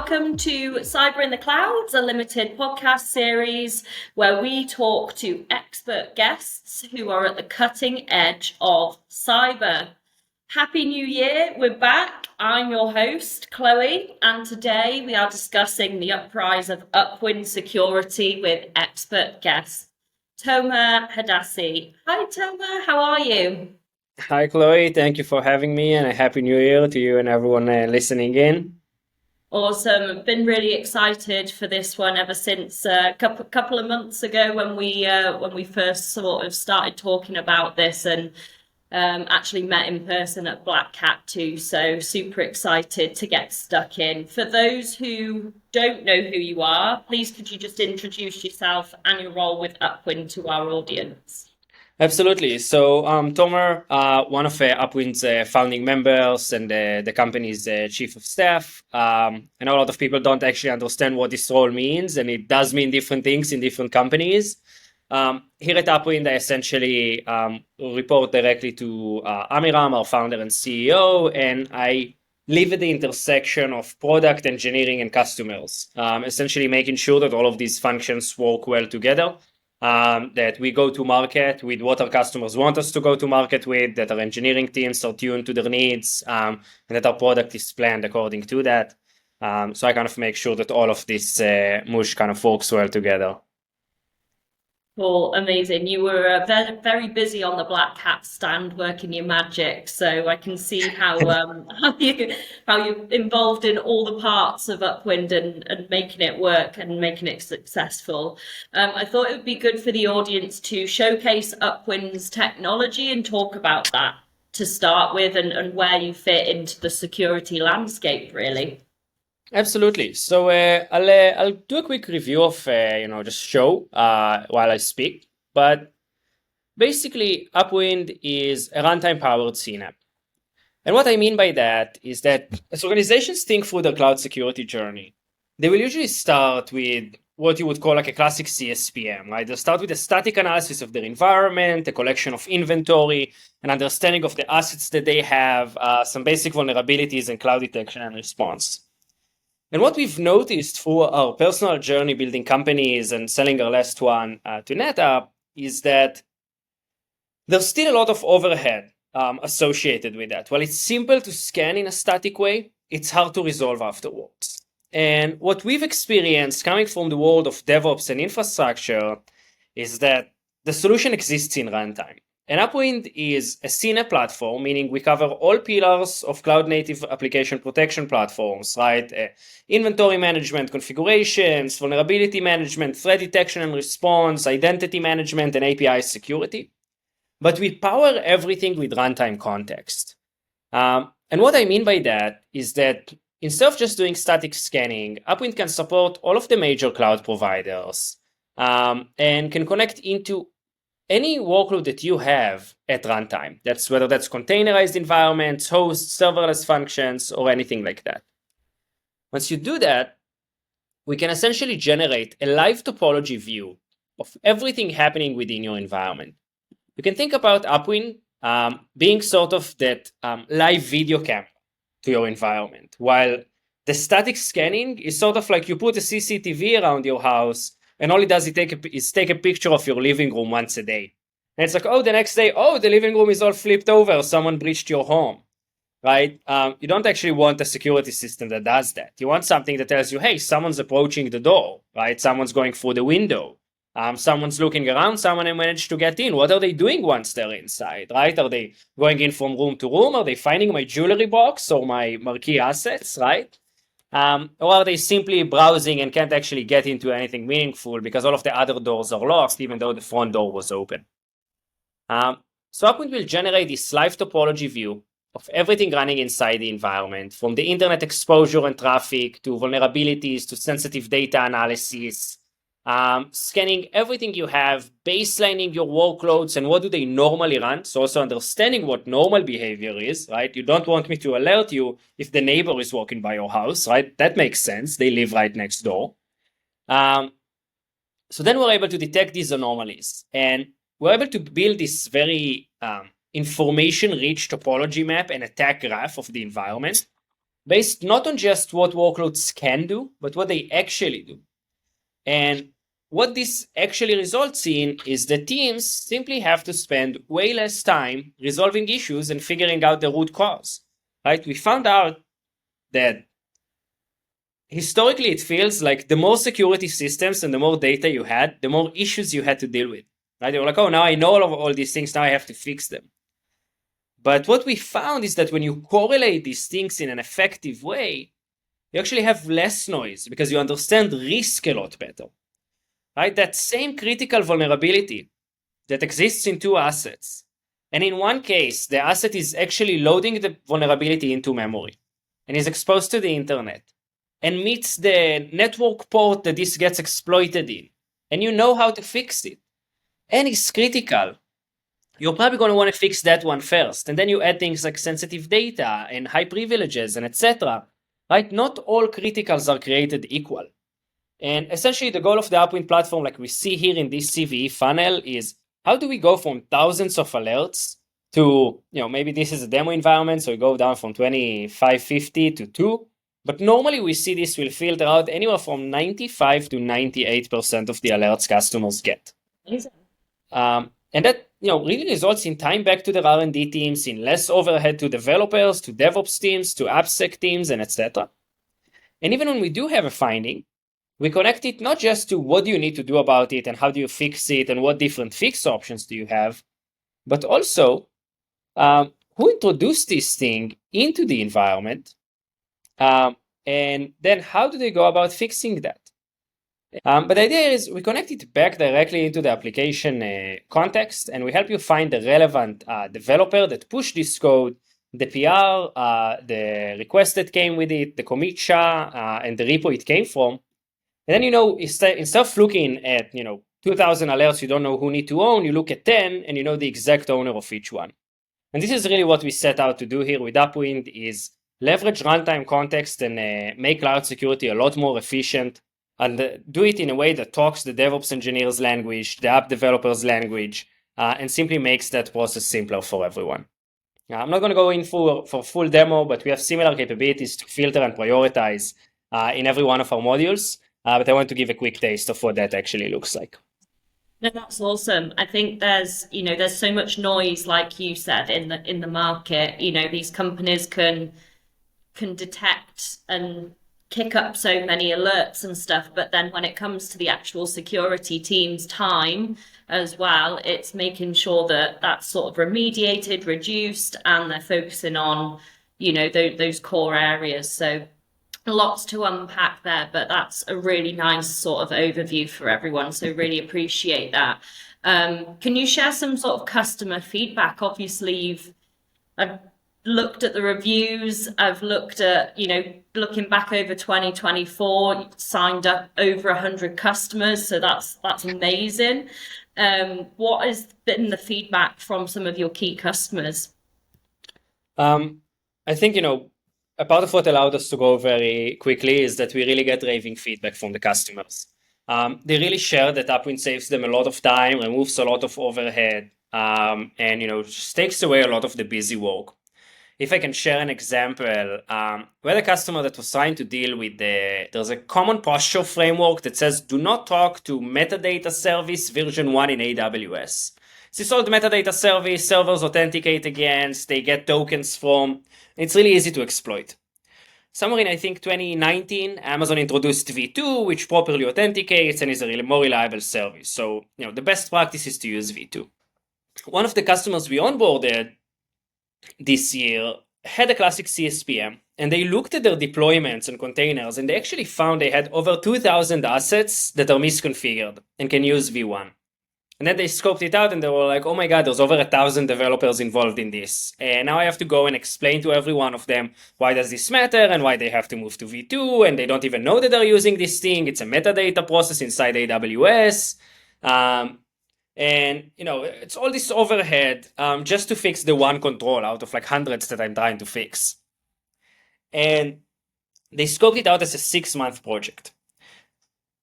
welcome to Cyber in the Clouds, a limited podcast series where we talk to expert guests who are at the cutting edge of cyber. Happy New Year, we're back. I'm your host, Chloe, and today we are discussing the Uprise of Upwind security with expert guest, Tomer Hadassi. Hi Tomer, how are you? Hi, Chloe. Thank you for having me, and a happy new year to you and everyone listening in. Awesome. I've been really excited for this one ever since a couple of months ago when we first sort of started talking about this and actually met in person at Black Cat too. So super excited to get stuck in. For those who don't know who you are, please could you just introduce yourself and your role with Upwind to our audience? Absolutely. So, Tomer, one of Upwind's founding members and the company's chief of staff. I know a lot of people don't actually understand what this role means, and it does mean different things in different companies. Here at Upwind, I essentially report directly to Amiram, our founder and CEO, and I live at the intersection of product, engineering, and customers, essentially making sure that all of these functions work well together. That we go to market with what our customers want us to go to market with, that our engineering teams are tuned to their needs, and that our product is planned according to that. So I kind of make sure that all of this mush kind of works well together. Cool, amazing. You were very, very busy on the Black Cat stand working your magic, so I can see how you're involved in all the parts of Upwind and making it work and making it successful. I thought it would be good for the audience to showcase Upwind's technology and talk about that to start with and where you fit into the security landscape, really. Absolutely. So I'll do a quick review of just show while I speak. But basically, Upwind is a runtime-powered CNAP. And what I mean by that is that as organizations think through their cloud security journey, they will usually start with what you would call like a classic CSPM, right? They'll start with a static analysis of their environment, a collection of inventory, an understanding of the assets that they have, some basic vulnerabilities and cloud detection and response. And what we've noticed through our personal journey building companies and selling our last one to NetApp is that there's still a lot of overhead associated with that. While it's simple to scan in a static way, it's hard to resolve afterwards. And what we've experienced coming from the world of DevOps and infrastructure is that the solution exists in runtime. And Upwind is a CNAP platform, meaning we cover all pillars of cloud-native application protection platforms, right? Inventory management, configurations, vulnerability management, threat detection and response, identity management, and API security. But we power everything with runtime context. And what I mean by that is that instead of just doing static scanning, Upwind can support all of the major cloud providers and can connect into any workload that you have at runtime. That's whether that's containerized environments, hosts, serverless functions, or anything like that. Once you do that, we can essentially generate a live topology view of everything happening within your environment. You can think about Upwind being sort of that live video camera to your environment, while the static scanning is sort of like you put a CCTV around your house and all it does is take a picture of your living room once a day. And it's like, oh, the next day, oh, the living room is all flipped over. Someone breached your home, right? You don't actually want a security system that does that. You want something that tells you, hey, someone's approaching the door, right? Someone's going through the window. Someone's looking around. Someone managed to get in. What are they doing once they're inside, right? Are they going in from room to room? Are they finding my jewelry box or my marquee assets, right? Or are they simply browsing and can't actually get into anything meaningful because all of the other doors are locked, even though the front door was open? So Upwind will generate this live topology view of everything running inside the environment, from the internet exposure and traffic to vulnerabilities to sensitive data analysis, scanning everything you have, baselining your workloads and what do they normally run. So also understanding what normal behavior is, right? You don't want me to alert you if the neighbor is walking by your house, right? That makes sense. They live right next door. So then we're able to detect these anomalies and we're able to build this very information-rich topology map and attack graph of the environment based not on just what workloads can do, but what they actually do. And what this actually results in is that teams simply have to spend way less time resolving issues and figuring out the root cause, right? We found out that historically it feels like the more security systems and the more data you had, the more issues you had to deal with, right? They were like, oh, now I know all these things, now I have to fix them. But what we found is that when you correlate these things in an effective way, you actually have less noise because you understand risk a lot better, right? That same critical vulnerability that exists in two assets. And in one case, the asset is actually loading the vulnerability into memory and is exposed to the internet and meets the network port that this gets exploited in. And you know how to fix it. And it's critical. You're probably going to want to fix that one first. And then you add things like sensitive data and high privileges and etc. Right? Not all criticals are created equal. And essentially the goal of the Upwind platform, like we see here in this CVE funnel, is how do we go from thousands of alerts to, maybe this is a demo environment, so we go down from 2550 to 2. But normally we see this will filter out anywhere from 95 to 98% of the alerts customers get. And that really results in time back to the R&D teams, in less overhead to developers, to DevOps teams, to AppSec teams, and etc. And even when we do have a finding, we connect it not just to what do you need to do about it and how do you fix it and what different fix options do you have, but also who introduced this thing into the environment, and then how do they go about fixing that? But the idea is we connect it back directly into the application context, and we help you find the relevant developer that pushed this code, the PR, the request that came with it, the commit SHA, and the repo it came from. And then, instead of looking at, 2,000 alerts you don't know who need to own, you look at 10 and you know the exact owner of each one. And this is really what we set out to do here with Upwind, is leverage runtime context and make cloud security a lot more efficient, and do it in a way that talks the DevOps engineers' language, the app developers' language, and simply makes that process simpler for everyone. I'm not going to go in for full demo, but we have similar capabilities to filter and prioritize in every one of our modules. But I want to give a quick taste of what that actually looks like. No, that's awesome. I think there's so much noise, like you said, in the market. These companies can detect and kick up so many alerts and stuff, but then when it comes to the actual security team's time as well, it's making sure that that's sort of remediated, reduced, and they're focusing on, those core areas. So lots to unpack there, but that's a really nice sort of overview for everyone. So really appreciate that. Can you share some sort of customer feedback? Obviously, I've looked at the reviews. I've looked at, looking back over 2024, signed up over 100 customers. So that's amazing. What has been the feedback from some of your key customers? I think, a part of what allowed us to go very quickly is that we really get raving feedback from the customers. They really share that Upwind saves them a lot of time, removes a lot of overhead, and just takes away a lot of the busy work. If I can share an example, we had a customer that was trying to deal with there's a common posture framework that says do not talk to metadata service version 1 in AWS. It's this old metadata service, servers authenticate against, they get tokens from. It's really easy to exploit. Somewhere in, I think, 2019, Amazon introduced V2, which properly authenticates and is a really more reliable service. So, the best practice is to use V2. One of the customers we onboarded this year had a classic CSPM, and they looked at their deployments and containers, and they actually found they had over 2,000 assets that are misconfigured and can use V1. And then they scoped it out and they were like, oh my God, there's over 1,000 developers involved in this. And now I have to go and explain to every one of them why does this matter and why they have to move to V2, and they don't even know that they're using this thing. It's a metadata process inside AWS. And, it's all this overhead just to fix the one control out of like hundreds that I'm trying to fix. And they scoped it out as a 6-month project.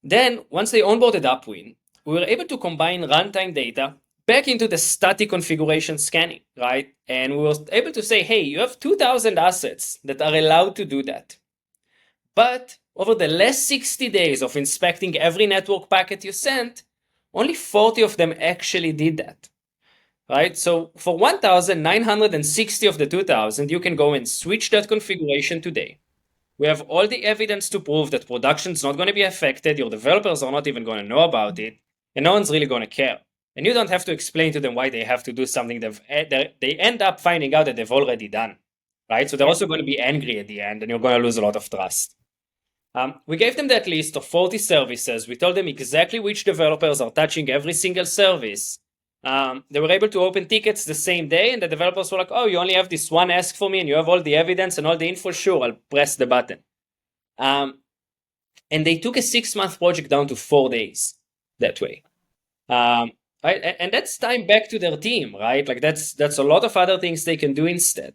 Then once they onboarded Upwind, we were able to combine runtime data, back into the static configuration scanning, right? And we were able to say, hey, you have 2,000 assets that are allowed to do that. But over the last 60 days of inspecting every network packet you sent, only 40 of them actually did that, right? So for 1,960 of the 2,000, you can go and switch that configuration today. We have all the evidence to prove that production's not going to be affected, your developers are not even going to know about it, and no one's really going to care. And you don't have to explain to them why they have to do something they end up finding out that they've already done, right? So they're also going to be angry at the end, and you're going to lose a lot of trust. We gave them that list of 40 services. We told them exactly which developers are touching every single service. They were able to open tickets the same day, and the developers were like, oh, you only have this one ask for me, and you have all the evidence and all the info? Sure, I'll press the button. And they took a 6-month project down to 4 days that way. Right? And that's time back to their team, right? Like that's a lot of other things they can do instead.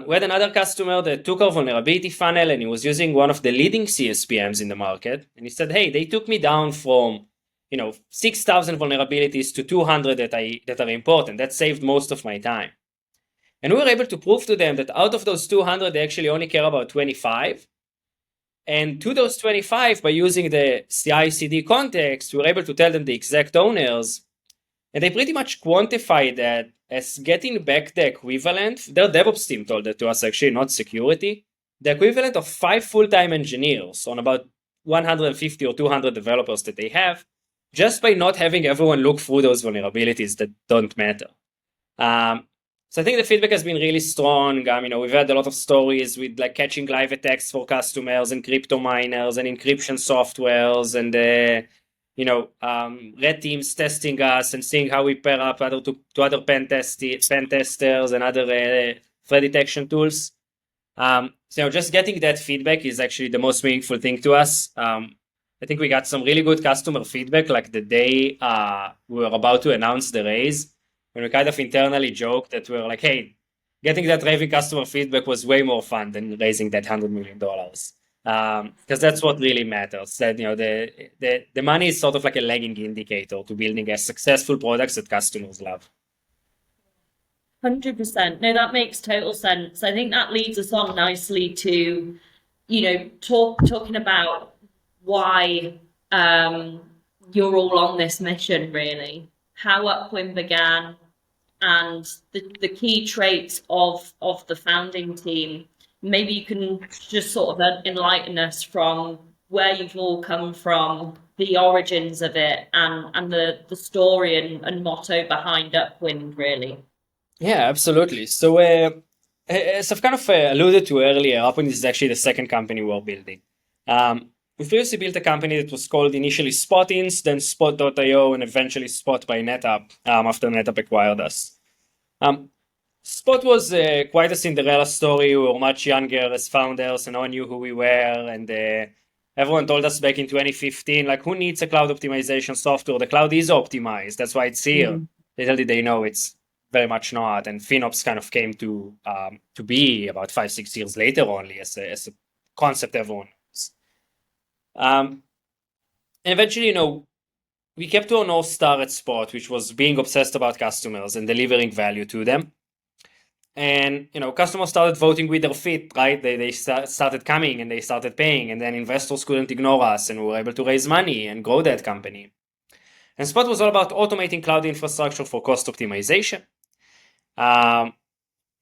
We had another customer that took our vulnerability funnel, and he was using one of the leading CSPMs in the market. And he said, hey, they took me down from 6,000 vulnerabilities to 200 that are important. That saved most of my time. And we were able to prove to them that out of those 200, they actually only care about 25. And to those 25, by using the CI/CD context, we were able to tell them the exact owners. And they pretty much quantified that as getting back the equivalent. Their DevOps team told that to us, actually, not security. The equivalent of 5 full-time engineers on about 150 or 200 developers that they have, just by not having everyone look through those vulnerabilities that don't matter. So I think the feedback has been really strong. We've had a lot of stories with like catching live attacks for customers and crypto miners and encryption softwares and red teams testing us and seeing how we pair up to other pen testers and other threat detection tools. So just getting that feedback is actually the most meaningful thing to us. I think we got some really good customer feedback like the day we were about to announce the raise, when we kind of internally joked that we were like, hey, getting that raving customer feedback was way more fun than raising that $100 million. Because that's what really matters. That the money is sort of like a lagging indicator to building a successful products that customers love. 100%. No, that makes total sense. I think that leads us on nicely to, talking about why you're all on this mission, really. How Upwind began and the key traits of the founding team. Maybe you can just sort of enlighten us from where you've all come from, the origins of it, and the story and motto behind Upwind, really. Yeah, absolutely. So as I've kind of alluded to earlier, Upwind is actually the second company we're building. We previously built a company that was called initially Spotins, then Spot.io, and eventually Spot by NetApp after NetApp acquired us. Spot was quite a Cinderella story. We were much younger as founders, and no one knew who we were. And everyone told us back in 2015, like, who needs a cloud optimization software? The cloud is optimized. That's why it's here. Little did they know it's very much not. And FinOps kind of came to be about 5-6 years later only as a concept everyone knows. And eventually, we kept to our North Star at Spot, which was being obsessed about customers and delivering value to them. And customers started voting with their feet, right? They started coming and they started paying, and then investors couldn't ignore us, and we were able to raise money and grow that company. And Spot was all about automating cloud infrastructure for cost optimization.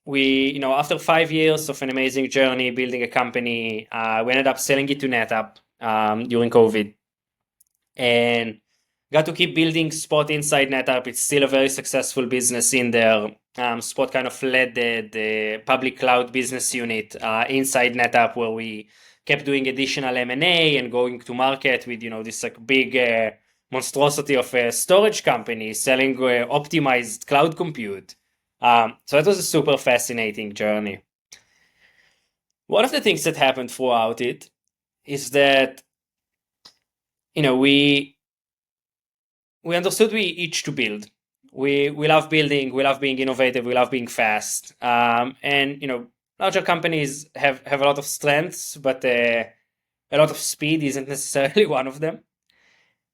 We, after 5 years of an amazing journey building a company, we ended up selling it to NetApp during COVID, and got to keep building Spot inside NetApp. It's still a very successful business in there. Spot kind of led the public cloud business unit inside NetApp, where we kept doing additional M&A and going to market with this like big monstrosity of a storage company selling optimized cloud compute. So it was a super fascinating journey. One of the things that happened throughout it is that we understood we each to build. We love building, we love being innovative, we love being fast. And larger companies have a lot of strengths, but a lot of speed isn't necessarily one of them.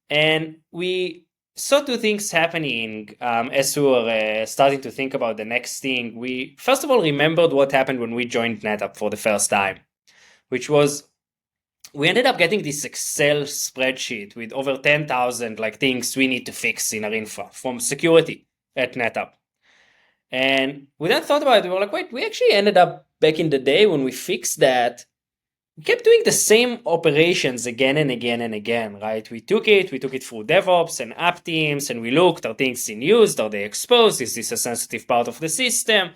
And we saw two things happening as we were starting to think about the next thing. We first of all remembered what happened when we joined NetApp for the first time, which was we ended up getting this Excel spreadsheet with over 10,000 like things we need to fix in our infra from security at NetApp. And we then thought about it. We were like, wait, we actually ended up back in the day when we fixed that. We kept doing the same operations again and again and again, right? We took it through DevOps and app teams, and we looked, are things in use? Are they exposed? Is this a sensitive part of the system?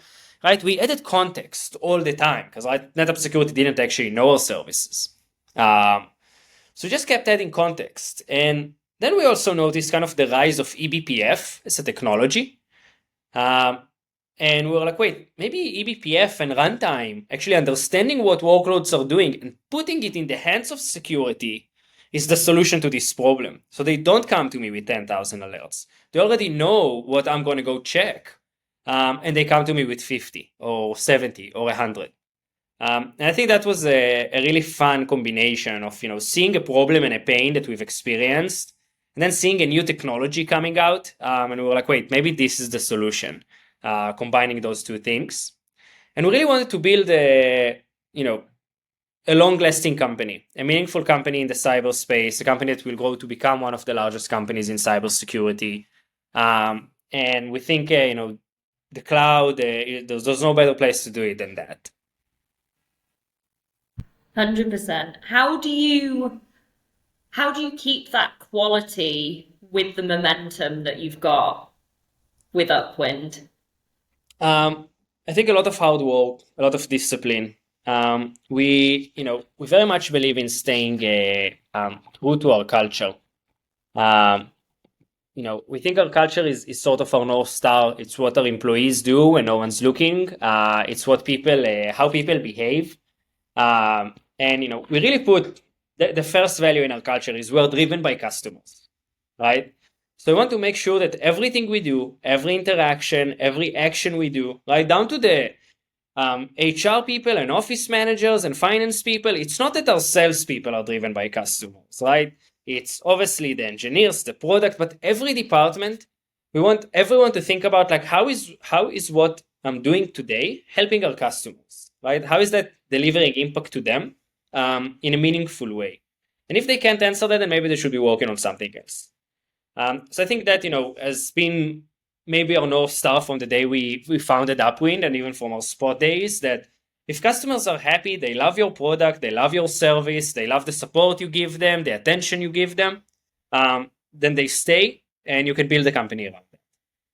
Right? We added context all the time because NetApp security didn't actually know our services. So just kept adding context. And then we also noticed kind of the rise of eBPF as a technology. And we were like, wait, maybe eBPF and runtime, actually understanding what workloads are doing and putting it in the hands of security is the solution to this problem. So they don't come to me with 10,000 alerts. They already know what I'm going to go check. And they come to me with 50 or 70 or 100. And I think that was a really fun combination of, seeing a problem and a pain that we've experienced and then seeing a new technology coming out. And we were like, wait, maybe this is the solution. Combining those two things. And we really wanted to build a long-lasting company, a meaningful company in the cyberspace, a company that will grow to become one of the largest companies in cybersecurity. And we think, the cloud, there's no better place to do it than that. 100%. How do you keep that quality with the momentum that you've got with Upwind? I think a lot of hard work, a lot of discipline. We very much believe in staying true to our culture. We think our culture is sort of our North Star. It's what our employees do when no one's looking. It's what how people behave. And we really put the first value in our culture is we're driven by customers, right? So we want to make sure that everything we do, every interaction, every action we do, right down to the HR people and office managers and finance people, it's not that our salespeople are driven by customers, right? It's obviously the engineers, the product, but every department, we want everyone to think about like how is what I'm doing today helping our customers, right? How is that delivering impact to them in a meaningful way? And if they can't answer that, then maybe they should be working on something else. So I think that, has been maybe our North Star from the day we founded Upwind and even from our spot days, that if customers are happy, they love your product, they love your service, they love the support you give them, the attention you give them, then they stay and you can build a company around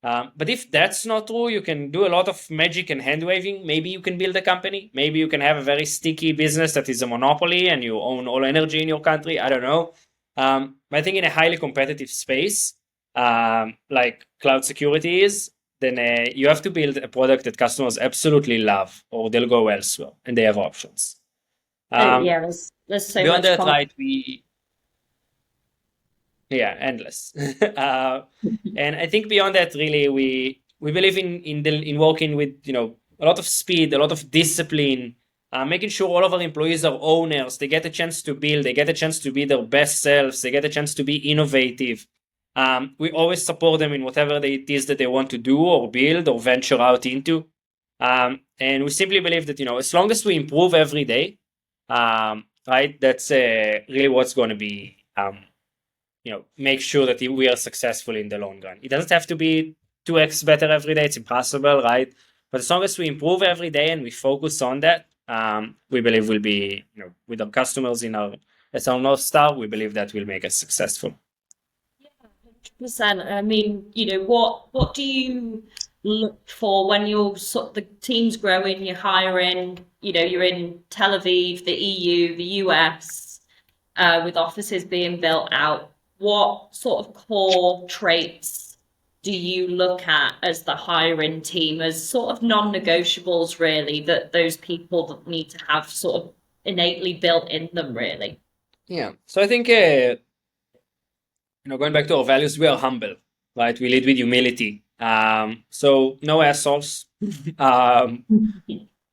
that. But if that's not true, you can do a lot of magic and hand waving. Maybe you can build a company. Maybe you can have a very sticky business that is a monopoly and you own all energy in your country. I don't know. I think in a highly competitive space, like cloud security is, then you have to build a product that customers absolutely love, or they'll go elsewhere, and they have options. Yeah, there's so Beyond much that, right? Endless. And I think beyond that, really, we believe in working with a lot of speed, a lot of discipline. Making sure all of our employees are owners, they get a chance to build, they get a chance to be their best selves, they get a chance to be innovative. We always support them in whatever it is that they want to do or build or venture out into. And we simply believe that, as long as we improve every day, right, that's really what's going to be, make sure that we are successful in the long run. It doesn't have to be 2x better every day. It's impossible, right? But as long as we improve every day and we focus on that, we believe we'll be, with our customers as our North Star, we believe that will make us successful. Yeah, 100%. I mean, what do you look for when the team's growing, you're hiring, you're in Tel Aviv, the EU, the US, with offices being built out? What sort of core traits do you look at as the hiring team as sort of non-negotiables, really, that those people that need to have sort of innately built in them, really? Yeah. So I think, going back to our values, we are humble, right? We lead with humility. So no assholes,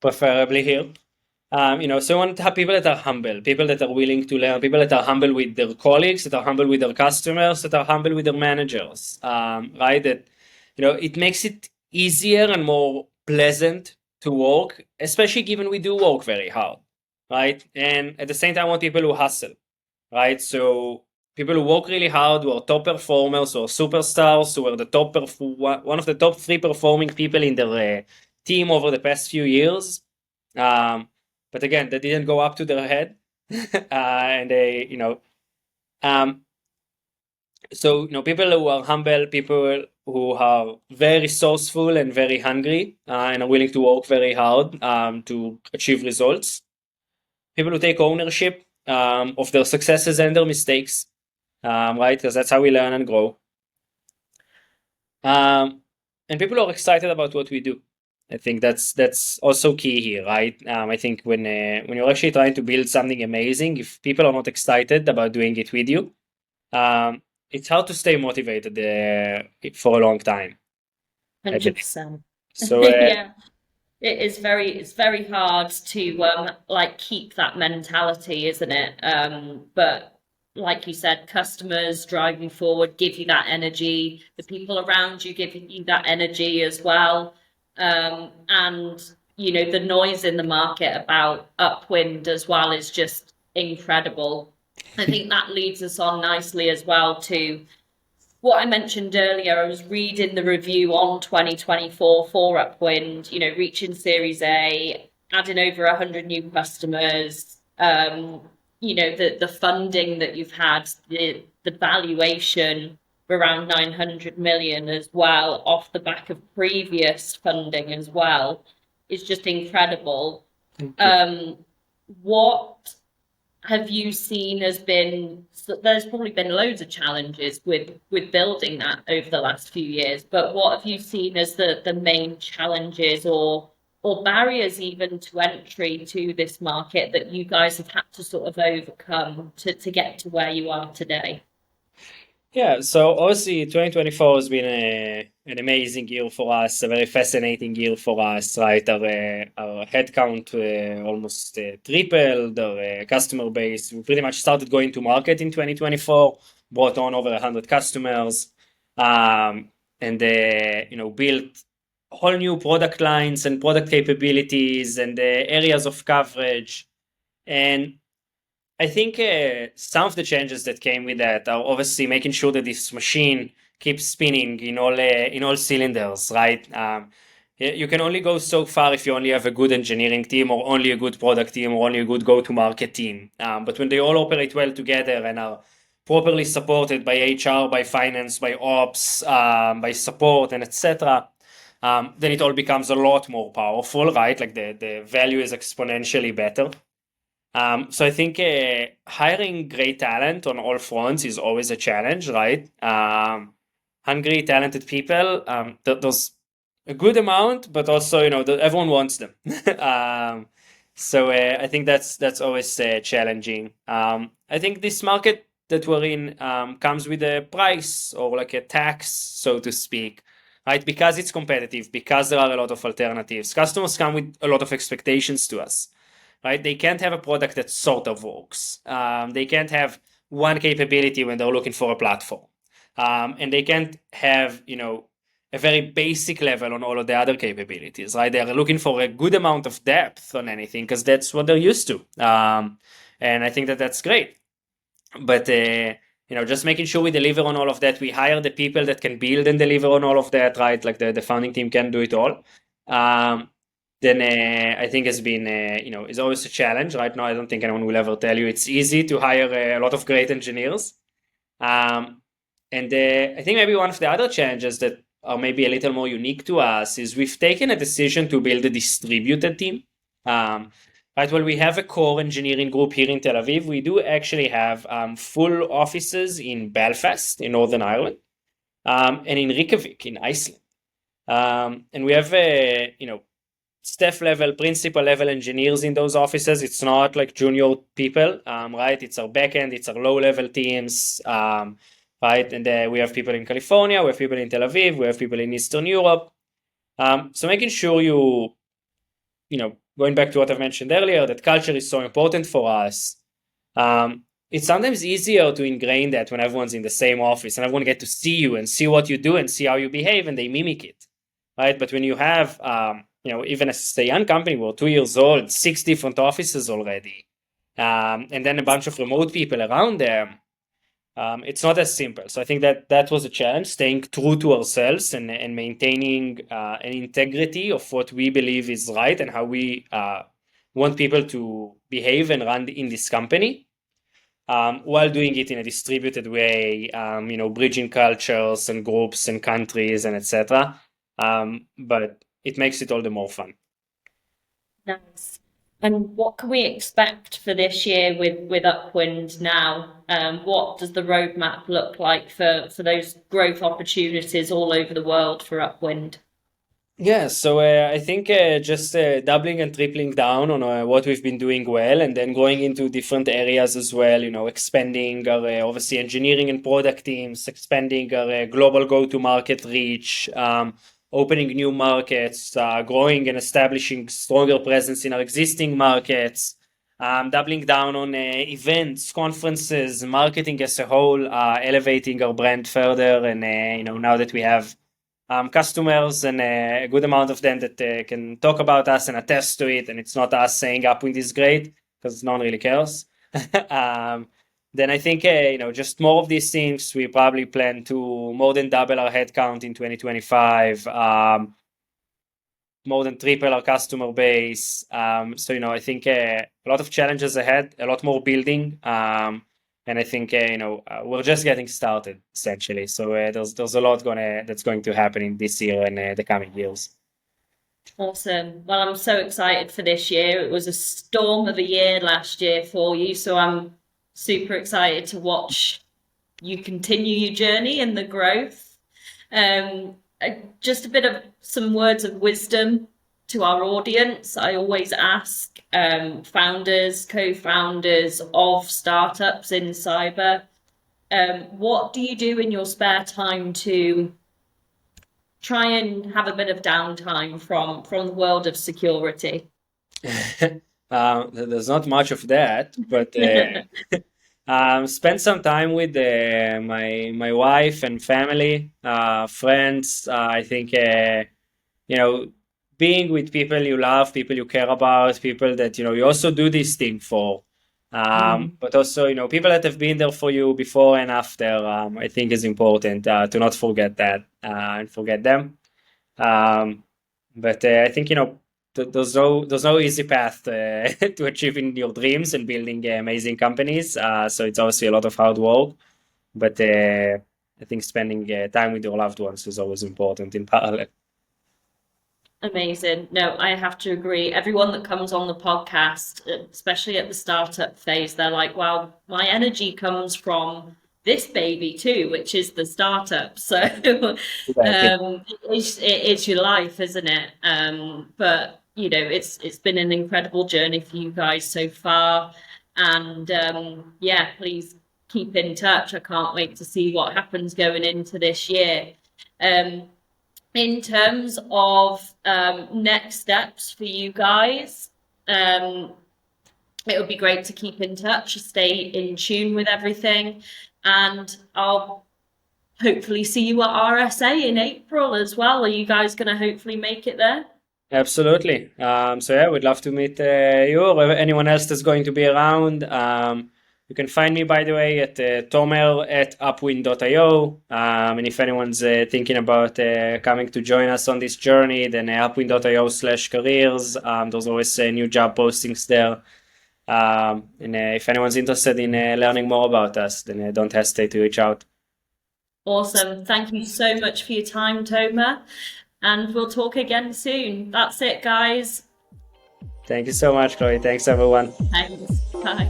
preferably here. So we want to have people that are humble, people that are willing to learn, people that are humble with their colleagues, that are humble with their customers, that are humble with their managers, right? That, it makes it easier and more pleasant to work, especially given we do work very hard, right? And at the same time, I want people who hustle, right? So people who work really hard, who are top performers, who are superstars, who are one of the top 3 performing people in their team over the past few years. But again, they didn't go up to their head, and they, so people who are humble, people who are very resourceful and very hungry, and are willing to work very hard to achieve results. People who take ownership of their successes and their mistakes, right? Because that's how we learn and grow. And people are excited about what we do. I think that's also key here, right? I think when you're actually trying to build something amazing, if people are not excited about doing it with you, it's hard to stay motivated for a long time. I believe. 100%. So Yeah. It's very hard to like keep that mentality, isn't it? But like you said, customers driving forward give you that energy. The people around you give you that energy as well. And the noise in the market about Upwind as well is just incredible. I think that leads us on nicely as well to what I mentioned earlier. I was reading the review on 2024 for Upwind, reaching Series A, adding over 100 new customers, the funding that you've had, the valuation around 900 million as well, off the back of previous funding as well, is just incredible. What have you seen has been, there's probably been loads of challenges with building that over the last few years, but what have you seen as the main challenges or barriers even to entry to this market that you guys have had to sort of overcome to get to where you are today? Yeah, so obviously 2024 has been an amazing year for us, a very fascinating year for us, right? Our headcount almost tripled, our customer base. We pretty much started going to market in 2024, brought on over 100 customers, and built whole new product lines and product capabilities and areas of coverage. And I think some of the changes that came with that are obviously making sure that this machine keeps spinning in all cylinders, right? You can only go so far if you only have a good engineering team or only a good product team or only a good go-to-market team. But when they all operate well together and are properly supported by HR, by finance, by ops, by support, and etc., then it all becomes a lot more powerful, right? Like the value is exponentially better. So I think hiring great talent on all fronts is always a challenge, right? Hungry, talented people, there's a good amount, but also, everyone wants them. So I think that's always challenging. I think this market that we're in comes with a price or like a tax, so to speak, right? Because it's competitive, because there are a lot of alternatives. Customers come with a lot of expectations to us, right? They can't have a product that sort of works. They can't have one capability when they're looking for a platform. And they can't have, a very basic level on all of the other capabilities, right? They're looking for a good amount of depth on anything because that's what they're used to. And I think that that's great. But, just making sure we deliver on all of that. We hire the people that can build and deliver on all of that, right? Like the founding team can do it all. Then I think has been, is always a challenge. Right now, I don't think anyone will ever tell you it's easy to hire a lot of great engineers. And I think maybe one of the other challenges that are maybe a little more unique to us is we've taken a decision to build a distributed team. Right, well, we have a core engineering group here in Tel Aviv. We do actually have full offices in Belfast, in Northern Ireland, and in Reykjavik, in Iceland. And we have, staff level, principal level engineers in those offices. It's not like junior people, right? It's our backend, it's our low level teams, right? And we have people in California, we have people in Tel Aviv, we have people in Eastern Europe. So making sure you going back to what I've mentioned earlier, that culture is so important for us. It's sometimes easier to ingrain that when everyone's in the same office and everyone get to see you and see what you do and see how you behave and they mimic it, right? But when you have, even as a young company, we're 2 years old, 6 different offices already, and then a bunch of remote people around them, it's not as simple. So I think that was a challenge, staying true to ourselves and maintaining an integrity of what we believe is right and how we want people to behave and run in this company. While doing it in a distributed way, bridging cultures and groups and countries and etc. But it makes it all the more fun. Nice. And what can we expect for this year with Upwind now? What does the roadmap look like for those growth opportunities all over the world for Upwind? Yeah, so I think just doubling and tripling down on what we've been doing well, and then going into different areas as well, expanding our obviously engineering and product teams, expanding our global go-to-market reach, opening new markets, growing and establishing stronger presence in our existing markets, doubling down on events, conferences, marketing as a whole, elevating our brand further, and now that we have customers and a good amount of them that can talk about us and attest to it, and it's not us saying Upwind is great because no one really cares. Then I think just more of these things. We probably plan to more than double our headcount in 2025, more than triple our customer base. So I think a lot of challenges ahead, a lot more building. And I think we're just getting started essentially. So there's a lot that's going to happen in this year and the coming years. Awesome. Well, I'm so excited for this year. It was a storm of a year last year for you, so I'm super excited to watch you continue your journey and the growth. Just a bit of some words of wisdom to our audience. I always ask founders, co-founders of startups in cyber, what do you do in your spare time to try and have a bit of downtime from the world of security? There's not much of that, but spend some time with my wife and family, friends. I think being with people you love, people you care about, people that you also do this thing for, but also people that have been there for you before and after. I think is important to not forget that and forget them. But I think there's no easy path to achieving your dreams and building amazing companies. So it's obviously a lot of hard work, but I think spending time with your loved ones is always important in parallel. Amazing. No, I have to agree. Everyone that comes on the podcast, especially at the startup phase, they're like, wow, my energy comes from this baby too, which is the startup. So it is your life, isn't it? But it's been an incredible journey for you guys so far. And yeah, please keep in touch. I can't wait to see what happens going into this year. In terms of next steps for you guys, it would be great to keep in touch, stay in tune with everything, and I'll hopefully see you at RSA in April as well. Are you guys going to hopefully make it there? Absolutely. So yeah, we'd love to meet you or anyone else that's going to be around. You can find me, by the way, at tomer@upwind.io. And if anyone's thinking about coming to join us on this journey, then upwind.io/careers. There's always new job postings there. And if anyone's interested in learning more about us, then don't hesitate to reach out. Awesome. Thank you so much for your time, Tomer. And we'll talk again soon. That's it, guys. Thank you so much, Chloe. Thanks, everyone. Thanks. Bye.